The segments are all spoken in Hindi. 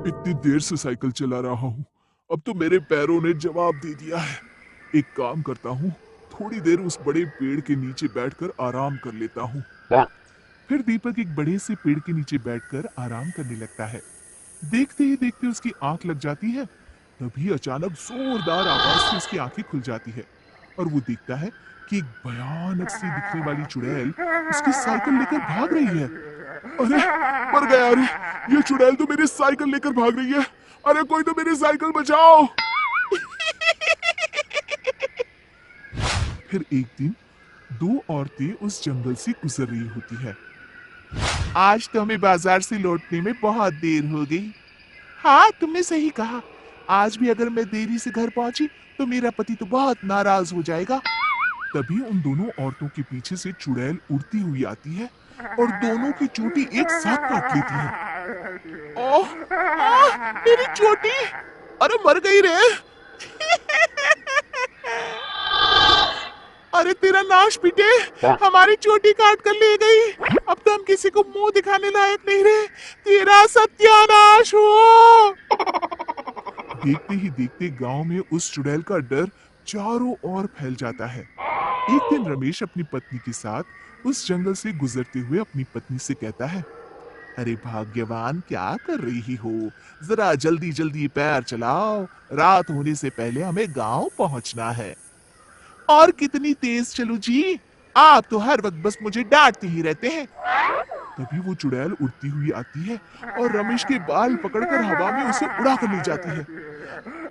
इतनी देर से साइकिल चला रहा हूँ, अब तो मेरे पैरों ने जवाब दे दिया है। एक काम करता हूँ, थोड़ी देर उस बड़े पेड़ के नीचे बैठकर आराम कर लेता हूँ। फिर दीपक एक बड़े से पेड़ के नीचे बैठकर आराम करने लगता है। देखते ही देखते उसकी आंख लग जाती है। तभी अचानक जोरदार आवाज से उसकी आंखें खुल जाती है और वो देखता है कि एक भयानक सी दिखने वाली चुड़ैल उसकी साइकिल लेकर भाग रही है। अरे मर गया! अरे ये चुड़ैल तो मेरी साइकिल लेकर भाग रही है। अरे कोई तो मेरी साइकिल बचाओ! फिर एक दिन दो औरतें उस जंगल से गुजर रही होती है। आज तो हमें बाजार से लौटने में बहुत देर हो गई। हाँ, तुमने सही कहा। आज भी अगर मैं देरी से घर पहुंची तो मेरा पति तो बहुत नाराज हो जाएगा। तभी उन दोनों औरतों के पीछे से चुड़ैल उड़ती हुई आती है और दोनों की चोटी एक साथ काट लेती है। ओह, मेरी चोटी! अरे मर गई रे! अरे तेरा नाश पीटे! हमारी चोटी काट कर ले गई। अब तो हम किसी को मुंह दिखाने लायक नहीं रहे। तेरा सत्यानाश हो! देखते ही देखते गांव में उस चुड़ैल का डर चारों ओर फैल जाता है। एक दिन रमेश अपनी पत्नी के साथ उस जंगल से गुजरते हुए अपनी पत्नी से कहता है, अरे भाग्यवान, क्या कर रही हो? जरा जल्दी जल्दी पैर चलाओ, रात होने से पहले हमें गांव पहुंचना है। और कितनी तेज चलूं जी? आप तो हर वक्त बस मुझे डांटते ही रहते हैं। तभी वो चुड़ैल उड़ती हुई आती है और रमेश के बाल पकड़कर हवा में उसे उड़ा कर ले जाती है।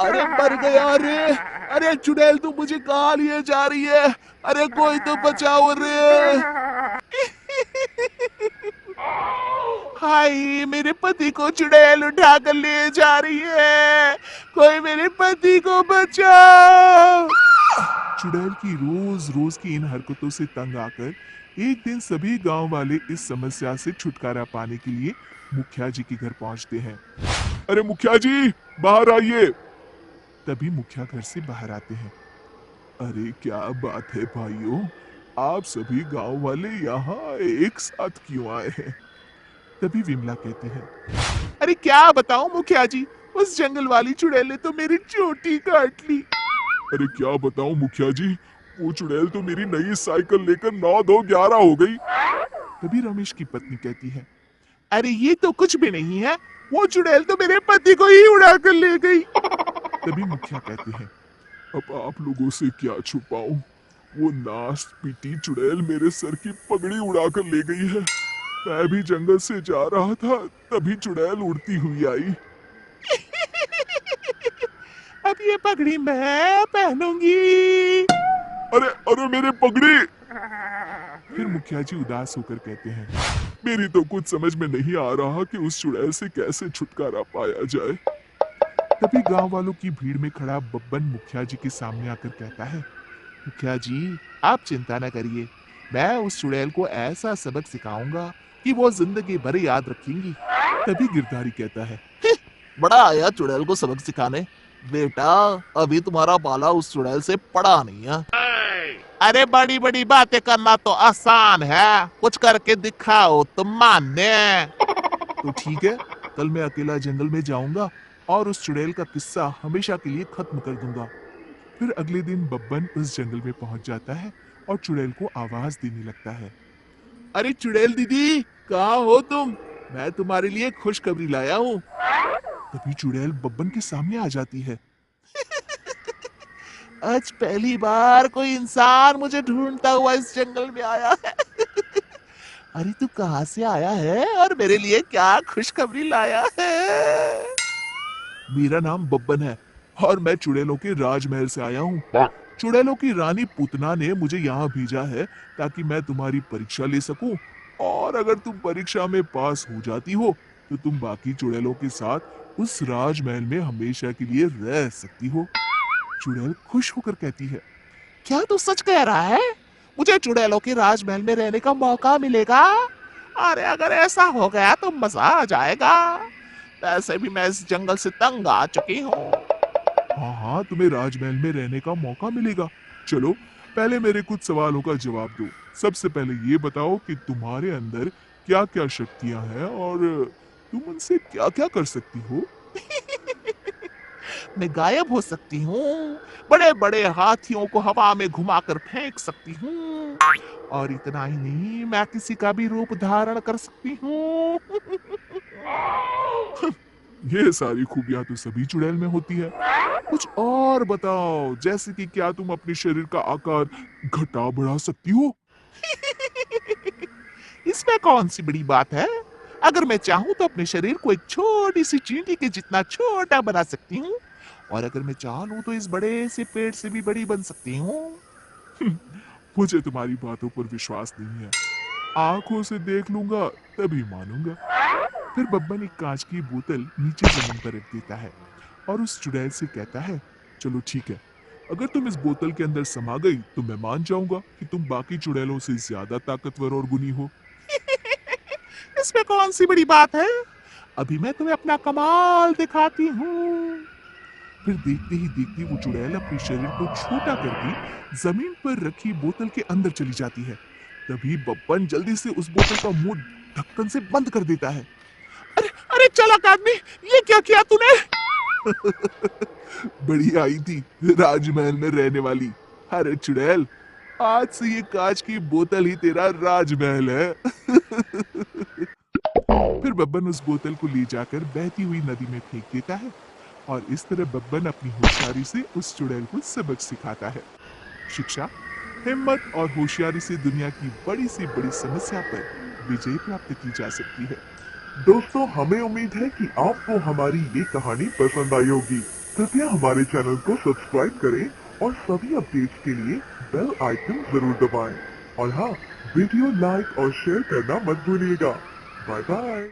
अरे मर गया रे! अरे चुड़ैल तो मुझे कहाँ लिए जा रही है? अरे कोई तो बचाओ रे! हाय, मेरे पति को चुड़ैल उठा कर ले जा रही है। कोई मेरे पति को बचाओ! चुड़ैल की रोज रोज की इन हरकतों से तंग आकर एक दिन सभी गांव वाले इस समस्या से छुटकारा पाने के लिए मुखिया जी के घर पहुंचते हैं। अरे मुखिया जी, बाहर आइए! तभी मुखिया घर से बाहर आते हैं। अरे क्या बात है भाइयों, आप सभी गांव वाले यहाँ एक साथ क्यों आए हैं? तभी विमला कहती है, अरे क्या बताऊं मुखिया जी, उस जंगल वाली चुड़ैल ने तो मेरी चोटी काट ली। अरे क्या बताऊं मुखिया जी, वो चुड़ैल तो मेरी नई साइकिल लेकर 9-2-11 हो गई। तभी रमेश की पत्नी कहती है, अरे ये तो कुछ भी नहीं है, वो चुड़ैल तो मेरे पति को ही उड़ा कर ले गई। तभी मुखिया कहते हैं, अब आप लोगों से क्या छुपाऊं, वो नाश पीटी चुड़ैल मेरे सर की पगड़ी उड़ाकर ले गई है। मैं भी जंगल से जा रहा था, तभी चुड़ैल उड़ती हुई आई। अब ये पगड़ी मैं पहनूंगी। अरे अरे मेरी पगड़ी! फिर मुखिया जी उदास होकर कहते हैं, मेरी तो कुछ समझ में नहीं आ रहा कि उस चुड़ैल से कैसे छुटकारा पाया जाए। तभी गांव वालों की भीड़ में खड़ा बब्बन मुखिया जी के सामने आकर कहता है, मुखिया जी, आप चिंता न करिए, मैं उस चुड़ैल को ऐसा सबक सिखाऊंगा कि वो जिंदगी भर याद रखेंगी। तभी गिरधारी कहता है, बड़ा आया चुड़ैल को सबक सिखाने। बेटा, अभी तुम्हारा पाला उस चुड़ैल से पड़ा नहीं है। अरे बड़ी बड़ी बातें करना तो आसान है, कुछ करके दिखाओ तो मान्य। तो ठीक है, कल मैं अकेला जंगल में जाऊंगा और उस चुड़ैल का किस्सा हमेशा के लिए खत्म कर दूंगा। फिर अगले दिन बब्बन उस जंगल में पहुंच जाता है और चुड़ैल को आवाज देने लगता है, अरे चुड़ैल दीदी, कहाँ हो तुम? मैं तुम्हारे लिए खुशखबरी लाया हूँ। तभी चुड़ैल बब्बन के सामने आ जाती है। आज पहली बार कोई इंसान मुझे ढूंढता हुआ इस जंगल में आया है। अरे तू कहाँ से आया है और मेरे लिए क्या खुशखबरी लाया है? मेरा नाम बब्बन है और मैं चुड़ैलों के राजमहल से आया हूँ। चुड़ैलों की रानी पूतना ने मुझे यहाँ भेजा है ताकि मैं तुम्हारी परीक्षा ले सकूं, और अगर तुम परीक्षा में पास हो जाती हो तो तुम बाकी चुड़ैलों के साथ उस राजमहल में हमेशा के लिए रह सकती हो। चुड़ैल खुश होकर कहती है, क्या तू सच कह रहा है? मुझे चुड़ैलों के राजमहल में रहने का मौका मिलेगा? अरे अगर ऐसा हो गया तो मजा आ जाएगा। वैसे भी मैं इस जंगल से तंग आ चुकी हूँ। हाँ हाँ, तुम्हें राजमहल में रहने का मौका मिलेगा। चलो पहले मेरे कुछ सवालों का जवाब दो। सबसे पहले ये बताओ कि तुम्हारे अंदर क्या क्या शक्तियां हैं और तुम उनसे क्या क्या कर सकती हो? मैं गायब हो सकती हूँ, बड़े बड़े हाथियों को हवा में घुमाकर फेंक सकती हूँ, और इतना ही नहीं, मैं किसी का भी रूप धारण कर सकती हूँ। ये सारी खूबियां तो सभी चुड़ैल में होती है। कुछ और बताओ, जैसे कि क्या तुम अपने शरीर का आकार घटा बढ़ा सकती हो? इसमें कौन सी बड़ी बात है? अगर मैं चाहूं तो अपने शरीर को एक छोटी सी चींटी के जितना छोटा बना सकती हूँ, और अगर मैं चाहूं तो इस बड़े से पेड़ से भी बड़ी बन सकती हूँ। मुझे तुम्हारी बातों पर विश्वास नहीं है। आंखों से देख लूंगा तभी मानूंगा। फिर बब्बन एक कांच की बोतल नीचे जमीन पर रख देता है और उस चुड़ैल से कहता है, चलो ठीक है, अगर तुम इस बोतल के अंदर समा गई तो मैं मान जाऊंगा कि तुम बाकी चुड़ैलों से ज्यादा ताकतवर और गुनी हो। इसमें कौन सी बड़ी बात है? अभी मैं तुम्हें अपना कमाल दिखाती हूँ। फिर देखते ही देखते वो चुड़ैल अपने शरीर को छोटा करके जमीन पर रखी बोतल के अंदर चली जाती है। तभी बब्बन जल्दी से उस बोतल का मुंह ढक्कन से बंद कर देता है। अरे अरे चालाक आदमी, ये क्या किया तूने? बड़ी आई थी राजमहल में रहने वाली। अरे चुड़ैल, आज से ये कांच की बोतल ही तेरा राजमहल है। फिर बब्बन उस बोतल को ले जाकर बहती हुई नदी में फेंक देता है, और इस तरह बब्बन अपनी होशियारी से उस चुड़ैल को सबक सिखाता है। शिक्षा, हिम्मत और होशियारी से दुनिया की बड़ी से बड़ी समस्या पर विजय प्राप्त की जा सकती है। दोस्तों, हमें उम्मीद है कि आपको हमारी ये कहानी पसंद आई होगी। कृपया हमारे चैनल को सब्सक्राइब करें और सभी अपडेट्स के लिए बेल आइकन जरूर दबाएं। और हाँ, वीडियो लाइक और शेयर करना मत भूलिएगा। Bye bye.